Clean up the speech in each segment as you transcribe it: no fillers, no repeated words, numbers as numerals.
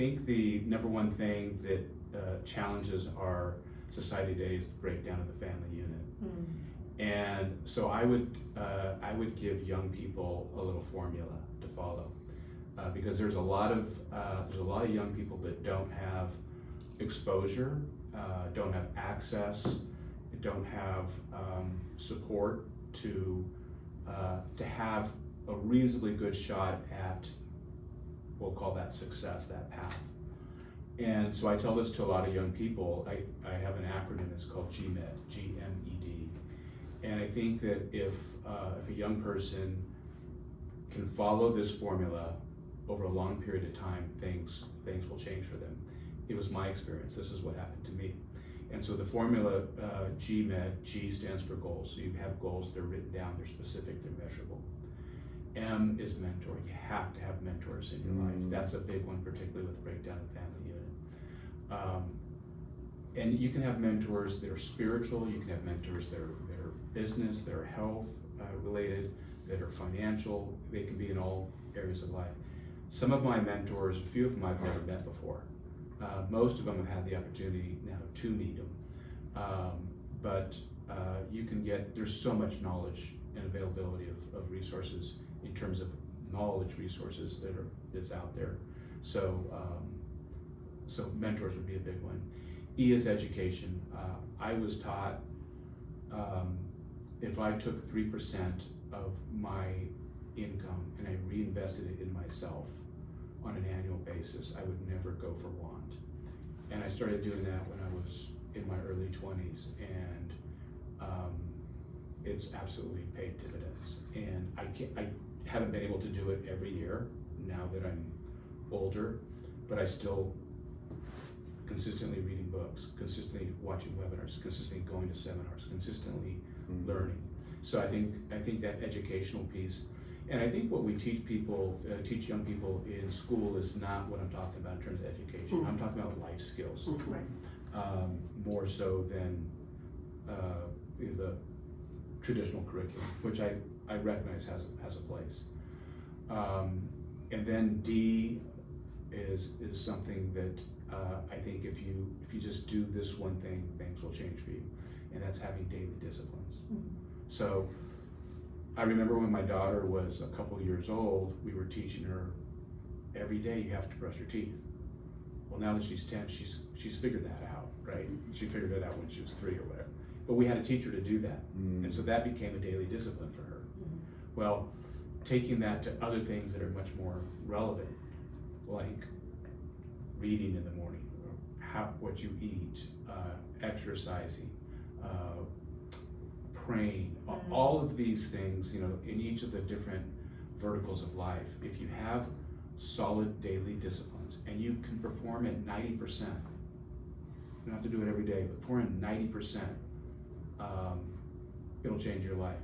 think the number one thing that challenges our society today is the breakdown of the family unit. And so I would give young people a little formula to follow, because there's a lot of young people that don't have exposure, don't have access, don't have support to have a reasonably good shot at, we'll call that success, that path. And so I tell this to a lot of young people. I have an acronym, it's called GMED, G-M-E-D. And I think that if a young person can follow this formula over a long period of time, things will change for them. It was my experience. This is what happened to me. And so the formula, GMED, G stands for goals. So you have goals, they're written down, they're specific, they're measurable. M is mentor. You have to have mentors in your life. That's a big one, particularly with the breakdown of the family unit. And you can have mentors that are spiritual, you can have mentors that are business, that are health related, that are financial. They can be in all areas of life. Some of my mentors, a few of them I've never met before. Most of them have had the opportunity now to meet them. But you can get, there's so much knowledge and availability of resources in terms of knowledge resources that's out there. So mentors would be a big one. E is education. I was taught if I took 3% of my income and I reinvested it in myself on an annual basis, I would never go for want. And I started doing that when I was in my early 20s, and it's absolutely paid dividends. And I haven't been able to do it every year now that I'm older, but I still consistently reading books, consistently watching webinars, consistently going to seminars, consistently learning. So I think that educational piece, and I think what we teach people, teach young people in school is not what I'm talking about in terms of education. I'm talking about life skills, more so than the traditional curriculum, which I recognize has a place. And then D is something that I think if you just do this one thing, things will change for you, and that's having daily disciplines. So I remember when my daughter was a couple of years old, we were teaching her every day you have to brush your teeth. Well, now that she's 10, she's figured that out, right? She figured it out when she was 3 or whatever. But we had to teach her to do that, and so that became a daily discipline for her. Well, taking that to other things that are much more relevant, like reading in the morning, what you eat, exercising, praying, all of these things, in each of the different verticals of life, if you have solid daily disciplines and you can perform at 90%, you don't have to do it every day, but perform at 90%, it'll change your life.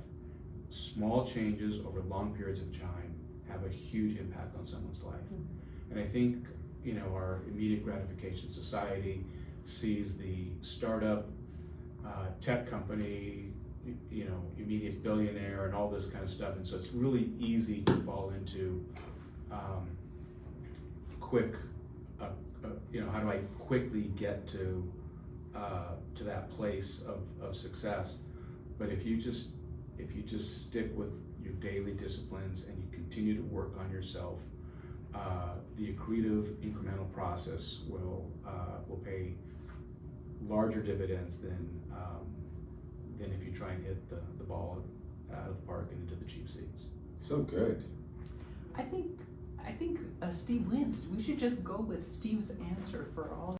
Small changes over long periods of time have a huge impact on someone's life. And I think, our immediate gratification society sees the startup tech company, immediate billionaire and all this kind of stuff. And so it's really easy to fall into quick, how do I quickly get to that place of success? But if you just stick with your daily disciplines and you continue to work on yourself, the accretive incremental process will pay larger dividends than if you try and hit the ball out of the park and into the cheap seats. So good. I think Steve wins. We should just go with Steve's answer for all